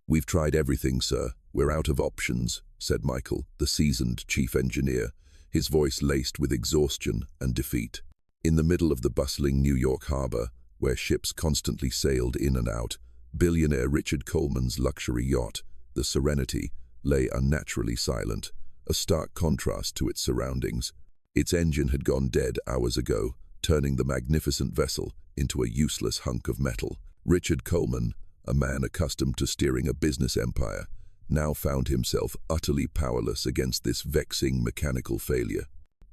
"We've tried everything, sir. We're out of options," said Michael, the seasoned chief engineer, his voice laced with exhaustion and defeat. In the middle of the bustling New York harbor, where ships constantly sailed in and out, billionaire Richard Coleman's luxury yacht, the Serenity, lay unnaturally silent, a stark contrast to its surroundings. Its engine had gone dead hours ago, turning the magnificent vessel into a useless hunk of metal. Richard Coleman, a man accustomed to steering a business empire, now found himself utterly powerless against this vexing mechanical failure.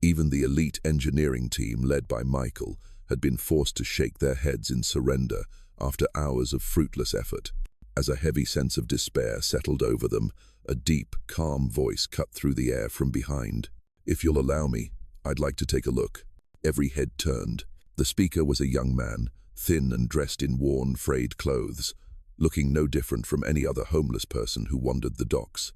Even the elite engineering team, led by Michael, had been forced to shake their heads in surrender after hours of fruitless effort. As a heavy sense of despair settled over them, a deep, calm voice cut through the air from behind. "If you'll allow me, I'd like to take a look." Every head turned. The speaker was a young man, thin and dressed in worn, frayed clothes, looking no different from any other homeless person who wandered the docks.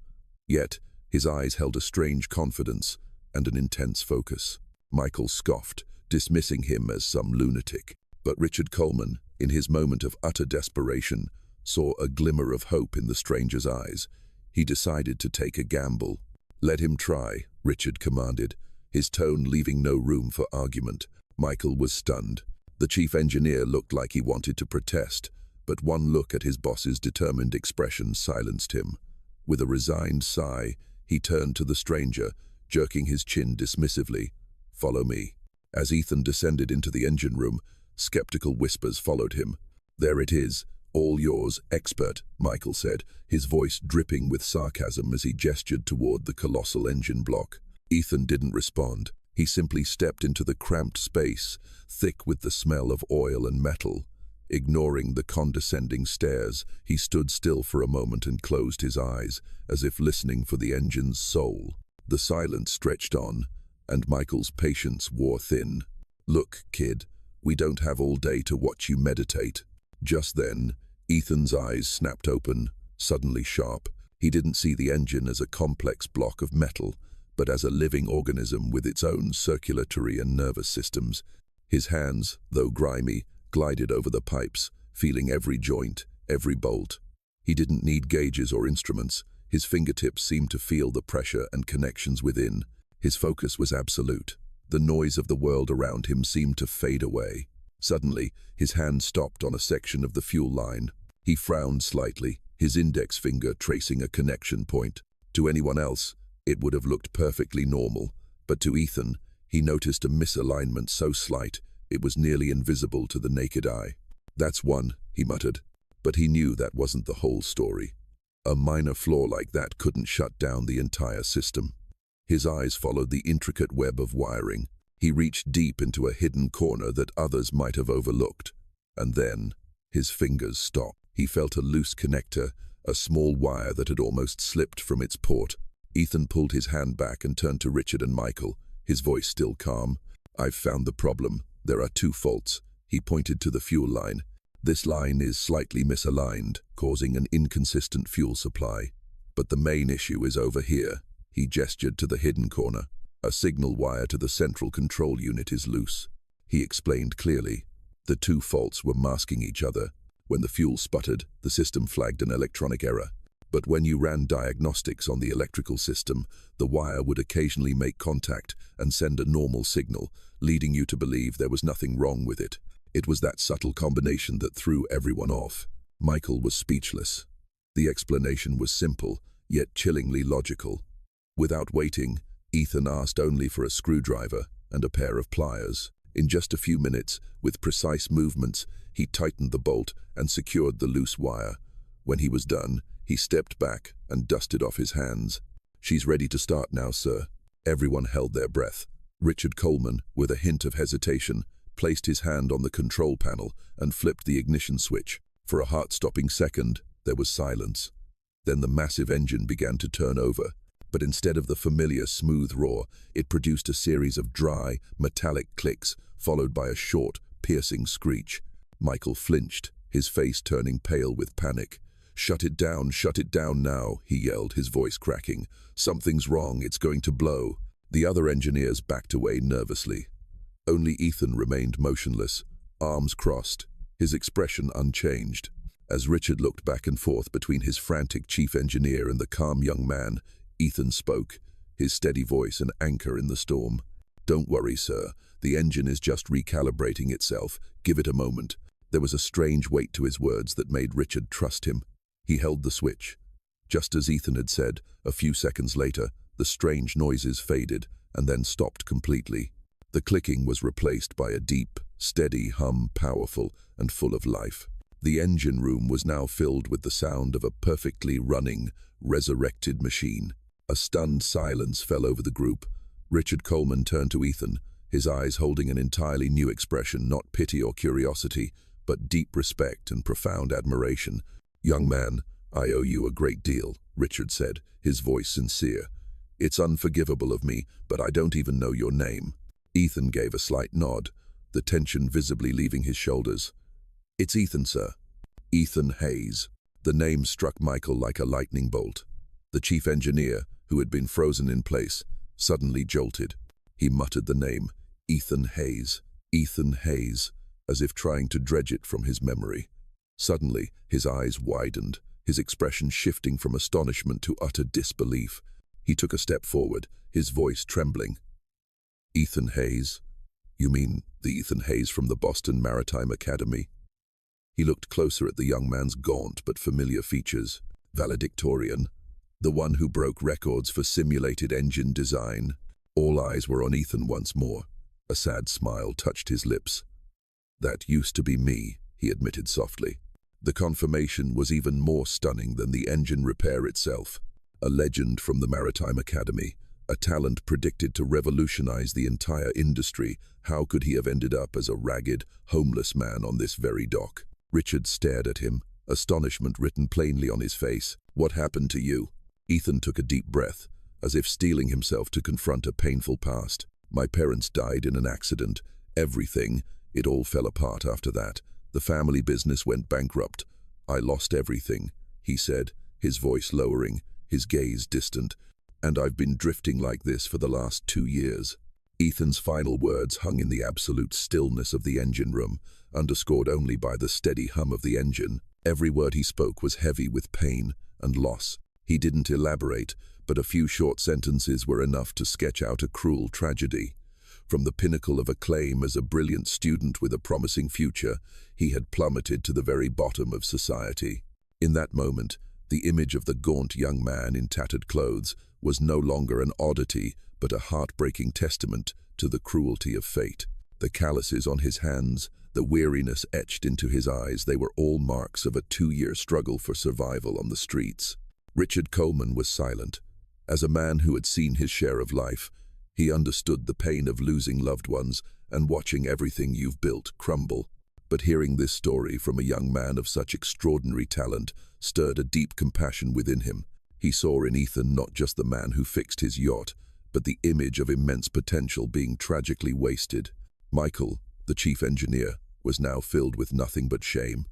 Yet, his eyes held a strange confidence and an intense focus. Michael scoffed, dismissing him as some lunatic. But Richard Coleman, in his moment of utter desperation, saw a glimmer of hope in the stranger's eyes. He decided to take a gamble. "Let him try," Richard commanded, his tone leaving no room for argument. Michael was stunned. The chief engineer looked like he wanted to protest, but one look at his boss's determined expression silenced him. With a resigned sigh, he turned to the stranger, jerking his chin dismissively. "Follow me." As Ethan descended into the engine room, skeptical whispers followed him. "There it is, all yours, expert," Michael said, his voice dripping with sarcasm as he gestured toward the colossal engine block. Ethan didn't respond. He simply stepped into the cramped space, thick with the smell of oil and metal. Ignoring the condescending stares, he stood still for a moment and closed his eyes, as if listening for the engine's soul. The silence stretched on, and Michael's patience wore thin. "Look, kid, we don't have all day to watch you meditate." Just then, Ethan's eyes snapped open, suddenly sharp. He didn't see the engine as a complex block of metal, but as a living organism with its own circulatory and nervous systems. His hands, though grimy, glided over the pipes, feeling every joint, every bolt. He didn't need gauges or instruments. His fingertips seemed to feel the pressure and connections within. His focus was absolute. The noise of the world around him seemed to fade away. Suddenly, his hand stopped on a section of the fuel line. He frowned slightly, his index finger tracing a connection point. To anyone else, it would have looked perfectly normal, but to Ethan, he noticed a misalignment so slight it was nearly invisible to the naked eye. "That's one," he muttered, but he knew that wasn't the whole story. A minor flaw like that couldn't shut down the entire system. His eyes followed the intricate web of wiring. He reached deep into a hidden corner that others might have overlooked. And then, his fingers stopped. He felt a loose connector, a small wire that had almost slipped from its port. Ethan pulled his hand back and turned to Richard and Michael, his voice still calm. "I've found the problem. There are two faults." He pointed to the fuel line. "This line is slightly misaligned, causing an inconsistent fuel supply. But the main issue is over here." He gestured to the hidden corner. "A signal wire to the central control unit is loose." He explained clearly. The two faults were masking each other. When the fuel sputtered, the system flagged an electronic error. But when you ran diagnostics on the electrical system, the wire would occasionally make contact and send a normal signal, leading you to believe there was nothing wrong with it. It was that subtle combination that threw everyone off. Michael was speechless. The explanation was simple, yet chillingly logical. Without waiting, Ethan asked only for a screwdriver and a pair of pliers. In just a few minutes, with precise movements, he tightened the bolt and secured the loose wire. When he was done, he stepped back and dusted off his hands. "She's ready to start now, sir." Everyone held their breath. Richard Coleman, with a hint of hesitation, placed his hand on the control panel and flipped the ignition switch. For a heart-stopping second, there was silence. Then the massive engine began to turn over. But instead of the familiar smooth roar, it produced a series of dry, metallic clicks, followed by a short, piercing screech. Michael flinched, his face turning pale with panic. Shut it down now," he yelled, his voice cracking. "Something's wrong, it's going to blow." The other engineers backed away nervously. Only Ethan remained motionless, arms crossed, his expression unchanged. As Richard looked back and forth between his frantic chief engineer and the calm young man, Ethan spoke, his steady voice an anchor in the storm. "Don't worry, sir. The engine is just recalibrating itself. Give it a moment." There was a strange weight to his words that made Richard trust him. He held the switch. Just as Ethan had said, a few seconds later, the strange noises faded and then stopped completely. The clicking was replaced by a deep, steady hum, powerful and full of life. The engine room was now filled with the sound of a perfectly running, resurrected machine. A stunned silence fell over the group. Richard Coleman turned to Ethan, his eyes holding an entirely new expression, not pity or curiosity, but deep respect and profound admiration. "Young man, I owe you a great deal," Richard said, his voice sincere. "It's unforgivable of me, but I don't even know your name." Ethan gave a slight nod, the tension visibly leaving his shoulders. "It's Ethan, sir." Ethan Hayes. The name struck Michael like a lightning bolt. The chief engineer, who had been frozen in place, suddenly jolted. He muttered the name, Ethan Hayes, Ethan Hayes, as if trying to dredge it from his memory. Suddenly, his eyes widened, his expression shifting from astonishment to utter disbelief. He took a step forward, his voice trembling. "Ethan Hayes? You mean the Ethan Hayes from the Boston Maritime Academy?" He looked closer at the young man's gaunt but familiar features. Valedictorian, the one who broke records for simulated engine design. All eyes were on Ethan once more. A sad smile touched his lips. "That used to be me," he admitted softly. The confirmation was even more stunning than the engine repair itself. A legend from the Maritime Academy, a talent predicted to revolutionize the entire industry. How could he have ended up as a ragged, homeless man on this very dock? Richard stared at him, astonishment written plainly on his face. "What happened to you?" Ethan took a deep breath, as if steeling himself to confront a painful past. "My parents died in an accident. Everything. It all fell apart after that. The family business went bankrupt. I lost everything," he said, his voice lowering, his gaze distant. "And I've been drifting like this for the last 2 years." Ethan's final words hung in the absolute stillness of the engine room, underscored only by the steady hum of the engine. Every word he spoke was heavy with pain and loss. He didn't elaborate, but a few short sentences were enough to sketch out a cruel tragedy. From the pinnacle of acclaim as a brilliant student with a promising future, he had plummeted to the very bottom of society. In that moment, the image of the gaunt young man in tattered clothes was no longer an oddity, but a heartbreaking testament to the cruelty of fate. The calluses on his hands, the weariness etched into his eyes, they were all marks of a 2-year struggle for survival on the streets. Richard Coleman was silent. As a man who had seen his share of life, he understood the pain of losing loved ones and watching everything you've built crumble. But hearing this story from a young man of such extraordinary talent stirred a deep compassion within him. He saw in Ethan not just the man who fixed his yacht, but the image of immense potential being tragically wasted. Michael, the chief engineer, was now filled with nothing but shame.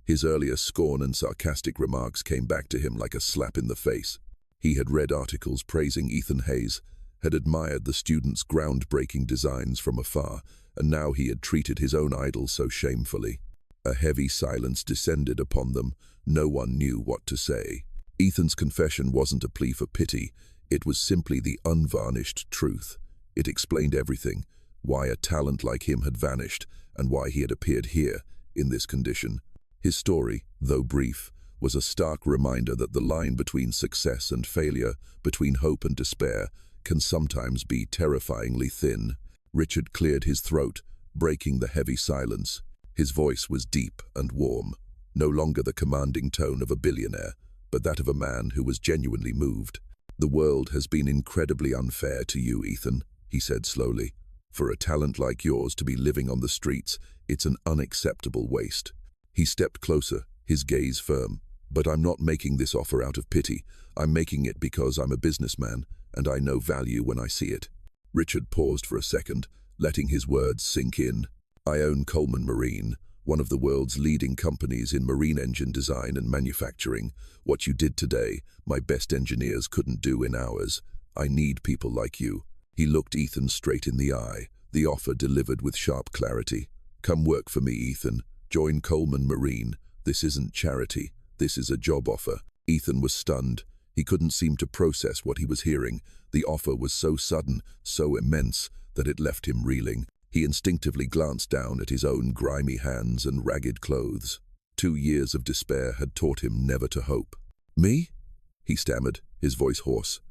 His earlier scorn and sarcastic remarks came back to him like a slap in the face. He had read articles praising Ethan Hayes, had admired the students' groundbreaking designs from afar, and now he had treated his own idol so shamefully. A heavy silence descended upon them. No one knew what to say. Ethan's confession wasn't a plea for pity. It was simply the unvarnished truth. It explained everything, why a talent like him had vanished, and why he had appeared here, in this condition. His story, though brief, was a stark reminder that the line between success and failure, between hope and despair, can sometimes be terrifyingly thin. Richard cleared his throat, breaking the heavy silence. His voice was deep and warm, no longer the commanding tone of a billionaire, but that of a man who was genuinely moved. "The world has been incredibly unfair to you, Ethan," he said slowly. "For a talent like yours to be living on the streets, it's an unacceptable waste." He stepped closer, his gaze firm. "But I'm not making this offer out of pity. I'm making it because I'm a businessman, and I know value when I see it." Richard paused for a second, letting his words sink in. "I own Coleman Marine, one of the world's leading companies in marine engine design and manufacturing. What you did today, my best engineers couldn't do in hours. I need people like you." He looked Ethan straight in the eye, the offer delivered with sharp clarity. "Come work for me, Ethan. Join Coleman Marine. This isn't charity. This is a job offer. Ethan was stunned. He couldn't seem to process what he was hearing. The offer was so sudden, so immense, that it left him reeling. He instinctively glanced down at his own grimy hands and ragged clothes. 2 years of despair had taught him never to hope. "Me?" he stammered, his voice hoarse.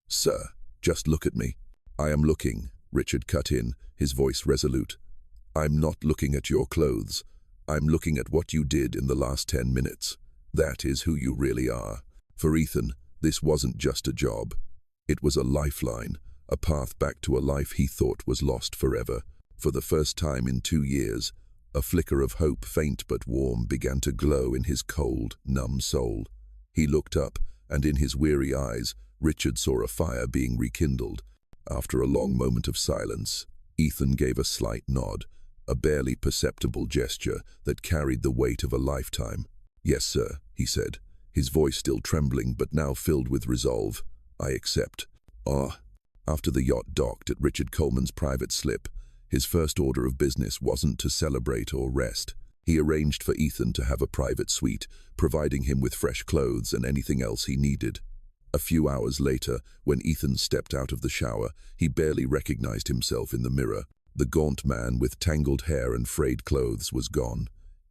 "Sir, just look at me." "I am looking," Richard cut in, his voice resolute. "I'm not looking at your clothes. I'm looking at what you did in the last 10 minutes. That is who you really are." For Ethan, this wasn't just a job. It was a lifeline, a path back to a life he thought was lost forever. For the first time in 2 years, a flicker of hope, faint but warm, began to glow in his cold, numb soul. He looked up, and in his weary eyes, Richard saw a fire being rekindled. After a long moment of silence, Ethan gave a slight nod, a barely perceptible gesture that carried the weight of a lifetime. "Yes, sir," he said, his voice still trembling but now filled with resolve. "I accept." After the yacht docked at Richard Coleman's private slip, his first order of business wasn't to celebrate or rest. He arranged for Ethan to have a private suite, providing him with fresh clothes and anything else he needed. A few hours later, when Ethan stepped out of the shower, he barely recognized himself in the mirror. The gaunt man with tangled hair and frayed clothes was gone.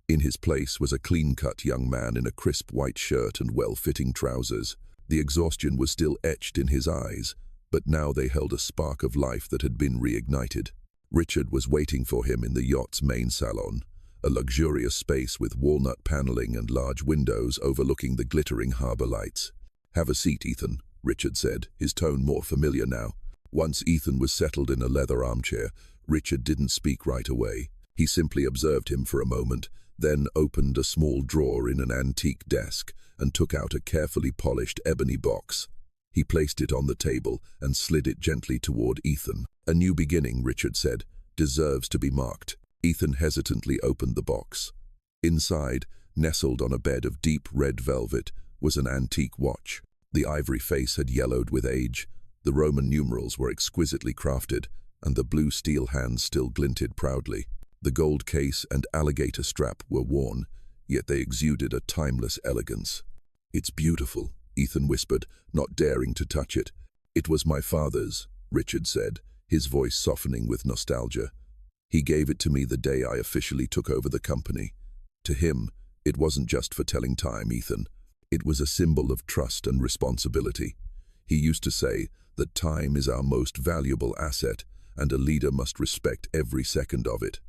In his place was a clean-cut young man in a crisp white shirt and well-fitting trousers. The exhaustion was still etched in his eyes, but now they held a spark of life that had been reignited. Richard was waiting for him in the yacht's main salon, a luxurious space with walnut paneling and large windows overlooking the glittering harbor lights. "Have a seat, Ethan," Richard said, his tone more familiar now. Once Ethan was settled in a leather armchair, Richard didn't speak right away. He simply observed him for a moment, then opened a small drawer in an antique desk and took out a carefully polished ebony box. He placed it on the table and slid it gently toward Ethan. "A new beginning," Richard said, "deserves to be marked." Ethan hesitantly opened the box. Inside, nestled on a bed of deep red velvet, was an antique watch. The ivory face had yellowed with age, the Roman numerals were exquisitely crafted, and the blue steel hands still glinted proudly. The gold case and alligator strap were worn, yet they exuded a timeless elegance. "It's beautiful," Ethan whispered, not daring to touch it. "It was my father's," Richard said, his voice softening with nostalgia. "He gave it to me the day I officially took over the company. To him, it wasn't just for telling time, Ethan. It was a symbol of trust and responsibility. He used to say that time is our most valuable asset, and a leader must respect every second of it."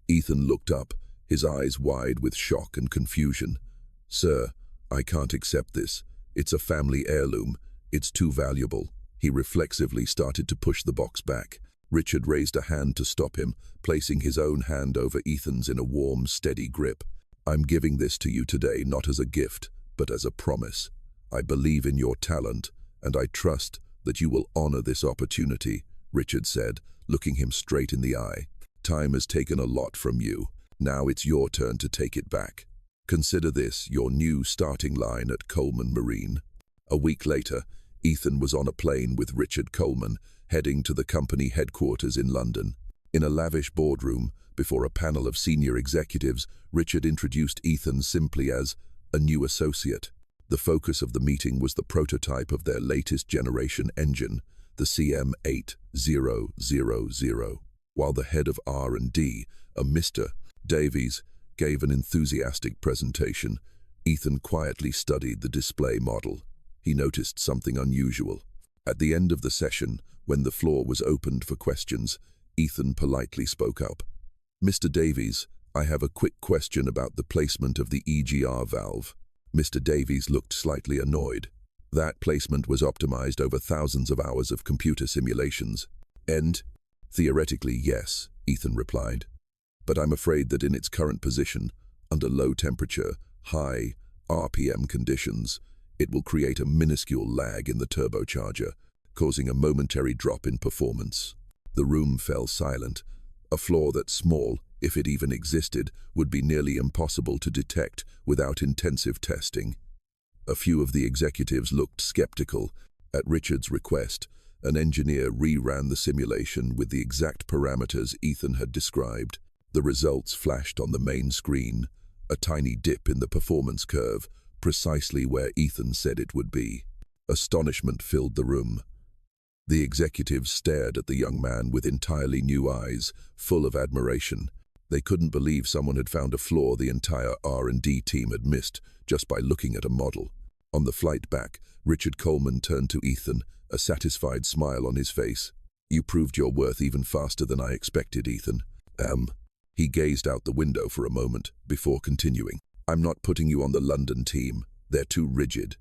Ethan looked up, his eyes wide with shock and confusion. "Sir, I can't accept this. It's a family heirloom. It's too valuable." He reflexively started to push the box back. Richard raised a hand to stop him, placing his own hand over Ethan's in a warm, steady grip. "I'm giving this to you today not as a gift, but as a promise. I believe in your talent, and I trust that you will honor this opportunity," Richard said, looking him straight in the eye. "Time has taken a lot from you. Now it's your turn to take it back. Consider this your new starting line at Coleman Marine." A week later, Ethan was on a plane with Richard Coleman, heading to the company headquarters in London. In a lavish boardroom, before a panel of senior executives, Richard introduced Ethan simply as a new associate. The focus of the meeting was the prototype of their latest generation engine, the CM8000. While the head of R&D, a Mr. Davies, gave an enthusiastic presentation, Ethan quietly studied the display model. He noticed something unusual. At the end of the session, when the floor was opened for questions, Ethan politely spoke up. "Mr. Davies, I have a quick question about the placement of the EGR valve." Mr. Davies looked slightly annoyed. "That placement was optimized over thousands of hours of computer simulations." "And?" "Theoretically, yes," Ethan replied. "But I'm afraid that in its current position, under low temperature, high RPM conditions, it will create a minuscule lag in the turbocharger, causing a momentary drop in performance." The room fell silent, a flaw that small, if it even existed, would be nearly impossible to detect without intensive testing. A few of the executives looked skeptical. At Richard's request, an engineer reran the simulation with the exact parameters Ethan had described. The results flashed on the main screen, a tiny dip in the performance curve, precisely where Ethan said it would be. Astonishment filled the room. The executives stared at the young man with entirely new eyes, full of admiration. They couldn't believe someone had found a flaw the entire R&D team had missed just by looking at a model. On the flight back, Richard Coleman turned to Ethan, a satisfied smile on his face. "You proved your worth even faster than I expected, Ethan." He gazed out the window for a moment before continuing. "I'm not putting you on the London team. They're too rigid.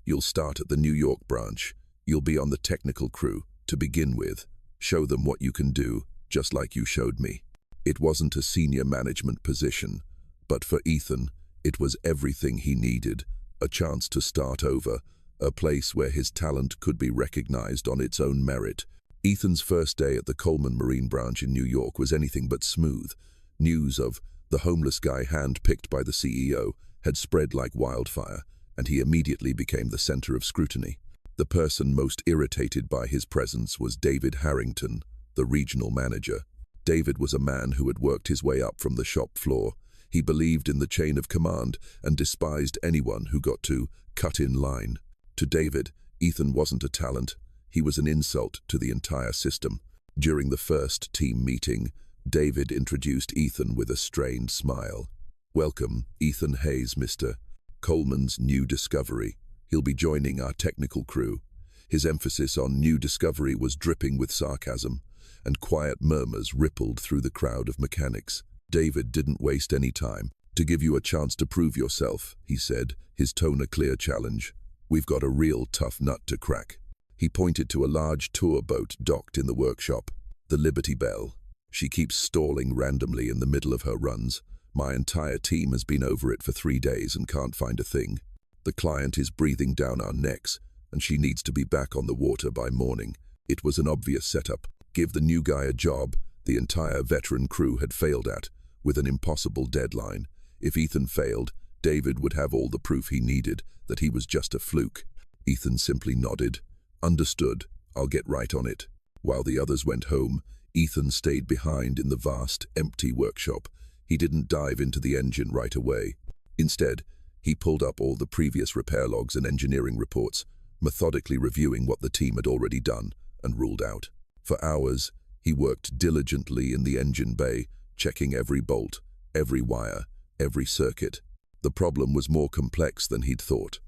You'll start at the New York branch. You'll be on the technical crew, to begin with. Show them what you can do, just like you showed me." It wasn't a senior management position, but for Ethan, it was everything he needed. A chance to start over, a place where his talent could be recognized on its own merit. Ethan's first day at the Coleman Marine branch in New York was anything but smooth. News of the homeless guy hand-picked by the CEO had spread like wildfire, and he immediately became the center of scrutiny. The person most irritated by his presence was David Harrington, the regional manager. David was a man who had worked his way up from the shop floor. He believed in the chain of command and despised anyone who got to cut in line. To David, Ethan wasn't a talent. He was an insult to the entire system. During the first team meeting, David introduced Ethan with a strained smile. "Welcome, Ethan Hayes, Mr. Coleman's new discovery. He'll be joining our technical crew." His emphasis on new discovery was dripping with sarcasm, and quiet murmurs rippled through the crowd of mechanics. David didn't waste any time. "To give you a chance to prove yourself," he said, his tone a clear challenge. "We've got a real tough nut to crack." He pointed to a large tour boat docked in the workshop. "The Liberty Belle. She keeps stalling randomly in the middle of her runs. My entire team has been over it for 3 days and can't find a thing. The client is breathing down our necks, and she needs to be back on the water by morning." It was an obvious setup. Give the new guy a job the entire veteran crew had failed at, with an impossible deadline. If Ethan failed, David would have all the proof he needed that he was just a fluke. Ethan simply nodded. "Understood. I'll get right on it." While the others went home, Ethan stayed behind in the vast, empty workshop. He didn't dive into the engine right away. Instead, he pulled up all the previous repair logs and engineering reports, methodically reviewing what the team had already done and ruled out. For hours, he worked diligently in the engine bay, checking every bolt, every wire, every circuit. The problem was more complex than he'd thought.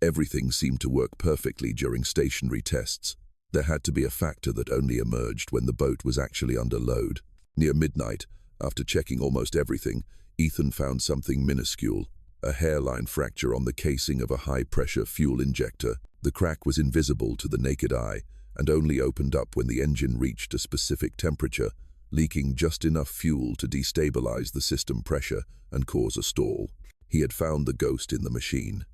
Everything seemed to work perfectly during stationary tests. There had to be a factor that only emerged when the boat was actually under load. Near midnight, after checking almost everything, Ethan found something minuscule, a hairline fracture on the casing of a high-pressure fuel injector. The crack was invisible to the naked eye and only opened up when the engine reached a specific temperature, leaking just enough fuel to destabilize the system pressure and cause a stall. He had found the ghost in the machine.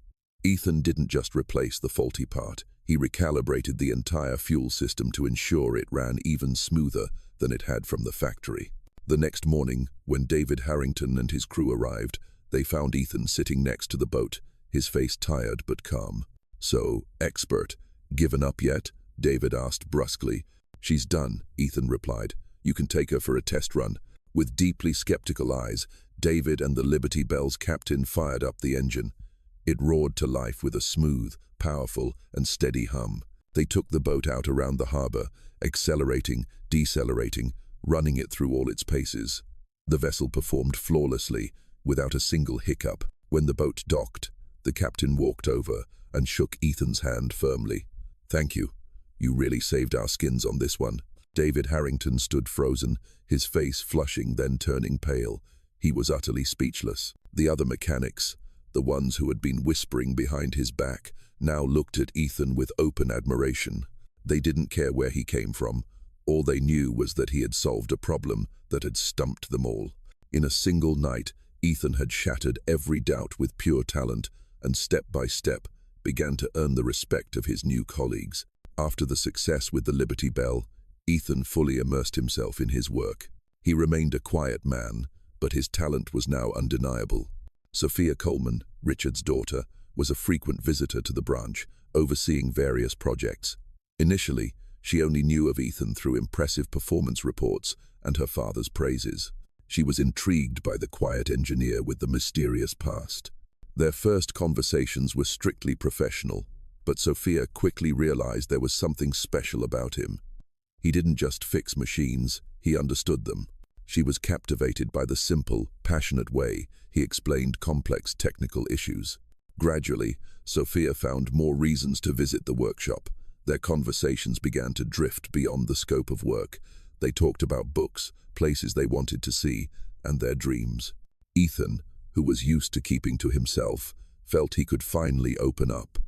Ethan didn't just replace the faulty part. He recalibrated the entire fuel system to ensure it ran even smoother than it had from the factory. The next morning, when David Harrington and his crew arrived, they found Ethan sitting next to the boat, his face tired but calm. "So, expert, given up yet?" David asked brusquely. "She's done," Ethan replied. "You can take her for a test run." With deeply skeptical eyes, David and the Liberty Belle's captain fired up the engine. It roared to life with a smooth, powerful, and steady hum. They took the boat out around the harbor, accelerating, decelerating, running it through all its paces. The vessel performed flawlessly, without a single hiccup. When the boat docked, the captain walked over and shook Ethan's hand firmly. "Thank you. You really saved our skins on this one." David Harrington stood frozen, his face flushing, then turning pale. He was utterly speechless. The other mechanics, the ones who had been whispering behind his back, now looked at Ethan with open admiration. They didn't care where he came from. All they knew was that he had solved a problem that had stumped them all. In a single night, Ethan had shattered every doubt with pure talent, and step by step began to earn the respect of his new colleagues. After the success with the Liberty Belle, Ethan fully immersed himself in his work. He remained a quiet man, but his talent was now undeniable. Sophia Coleman, Richard's daughter, was a frequent visitor to the branch, overseeing various projects. Initially, she only knew of Ethan through impressive performance reports and her father's praises. She was intrigued by the quiet engineer with the mysterious past. Their first conversations were strictly professional, but Sophia quickly realized there was something special about him. He didn't just fix machines, he understood them. She was captivated by the simple, passionate way he explained complex technical issues. Gradually, Sophia found more reasons to visit the workshop. Their conversations began to drift beyond the scope of work. They talked about books, places they wanted to see, and their dreams. Ethan, who was used to keeping to himself, felt he could finally open up.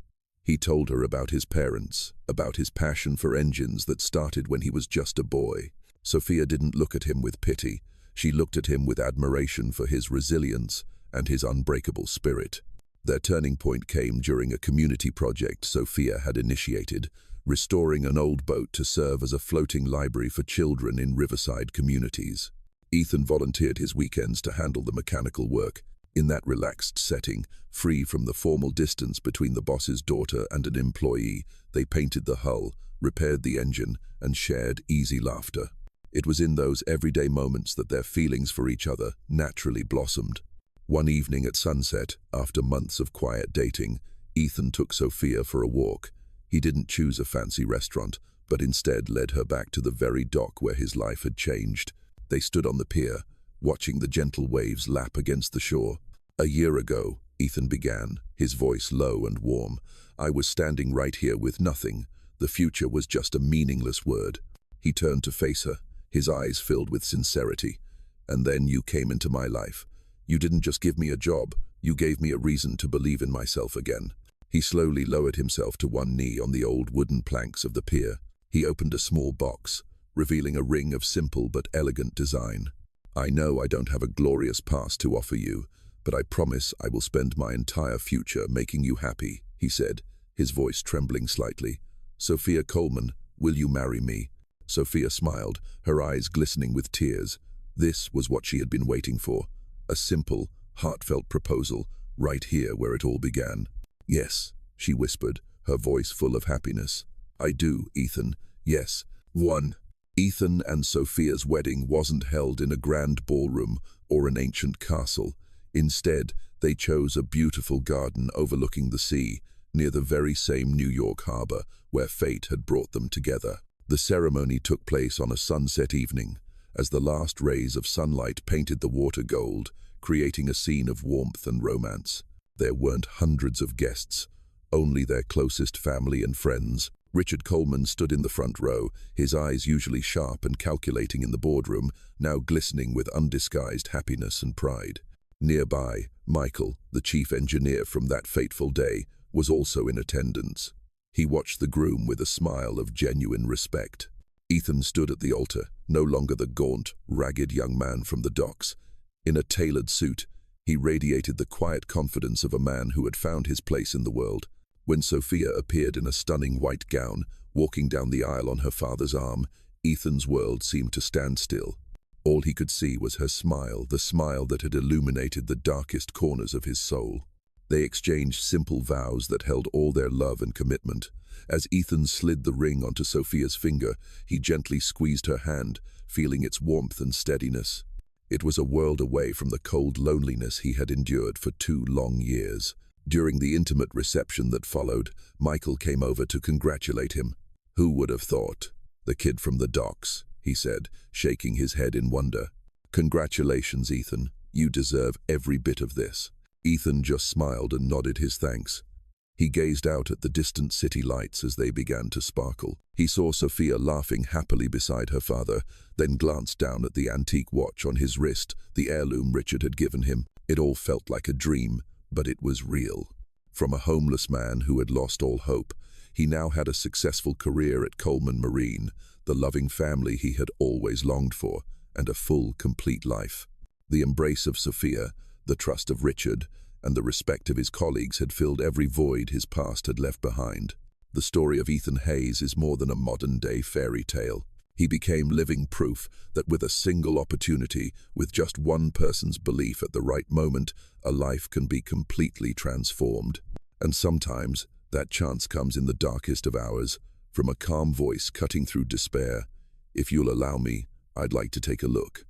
He told her about his parents, about his passion for engines that started when he was just a boy. Sophia didn't look at him with pity. She looked at him with admiration for his resilience and his unbreakable spirit. Their turning point came during a community project Sophia had initiated, restoring an old boat to serve as a floating library for children in riverside communities. Ethan volunteered his weekends to handle the mechanical work. In that relaxed setting, free from the formal distance between the boss's daughter and an employee, they painted the hull, repaired the engine, and shared easy laughter. It was in those everyday moments that their feelings for each other naturally blossomed. One evening at sunset, after months of quiet dating, Ethan took Sophia for a walk. He didn't choose a fancy restaurant, but instead led her back to the very dock where his life had changed. They stood on the pier, watching the gentle waves lap against the shore. "A year ago," Ethan began, his voice low and warm, "I was standing right here with nothing. The future was just a meaningless word." He turned to face her, his eyes filled with sincerity. "And then you came into my life. You didn't just give me a job, you gave me a reason to believe in myself again." He slowly lowered himself to one knee on the old wooden planks of the pier. He opened a small box, revealing a ring of simple but elegant design. "I know I don't have a glorious past to offer you, but I promise I will spend my entire future making you happy," he said, his voice trembling slightly. "Sophia Coleman, will you marry me?" Sophia smiled, her eyes glistening with tears. This was what she had been waiting for. A simple, heartfelt proposal, right here where it all began. "Yes," she whispered, her voice full of happiness. "I do, Ethan. Yes." 1. Ethan and Sophia's wedding wasn't held in a grand ballroom or an ancient castle. Instead, they chose a beautiful garden overlooking the sea, near the very same New York harbor where fate had brought them together. The ceremony took place on a sunset evening, as the last rays of sunlight painted the water gold, creating a scene of warmth and romance. There weren't hundreds of guests, only their closest family and friends. Richard Coleman stood in the front row, his eyes usually sharp and calculating in the boardroom, now glistening with undisguised happiness and pride. Nearby, Michael, the chief engineer from that fateful day, was also in attendance. He watched the groom with a smile of genuine respect. Ethan stood at the altar, no longer the gaunt, ragged young man from the docks. In a tailored suit, he radiated the quiet confidence of a man who had found his place in the world. When Sophia appeared in a stunning white gown, walking down the aisle on her father's arm, Ethan's world seemed to stand still. All he could see was her smile, the smile that had illuminated the darkest corners of his soul. They exchanged simple vows that held all their love and commitment. As Ethan slid the ring onto Sophia's finger, he gently squeezed her hand, feeling its warmth and steadiness. It was a world away from the cold loneliness he had endured for 2 long years. During the intimate reception that followed, Michael came over to congratulate him. "Who would have thought? The kid from the docks," he said, shaking his head in wonder. "Congratulations, Ethan. You deserve every bit of this." Ethan just smiled and nodded his thanks. He gazed out at the distant city lights as they began to sparkle. He saw Sophia laughing happily beside her father, then glanced down at the antique watch on his wrist, the heirloom Richard had given him. It all felt like a dream, but it was real. From a homeless man who had lost all hope, he now had a successful career at Coleman Marine, the loving family he had always longed for, and a full, complete life. The embrace of Sophia, the trust of Richard, and the respect of his colleagues had filled every void his past had left behind. The story of Ethan Hayes is more than a modern-day fairy tale. He became living proof that with a single opportunity, with just one person's belief at the right moment, a life can be completely transformed. And sometimes, that chance comes in the darkest of hours, from a calm voice cutting through despair. "If you'll allow me, I'd like to take a look."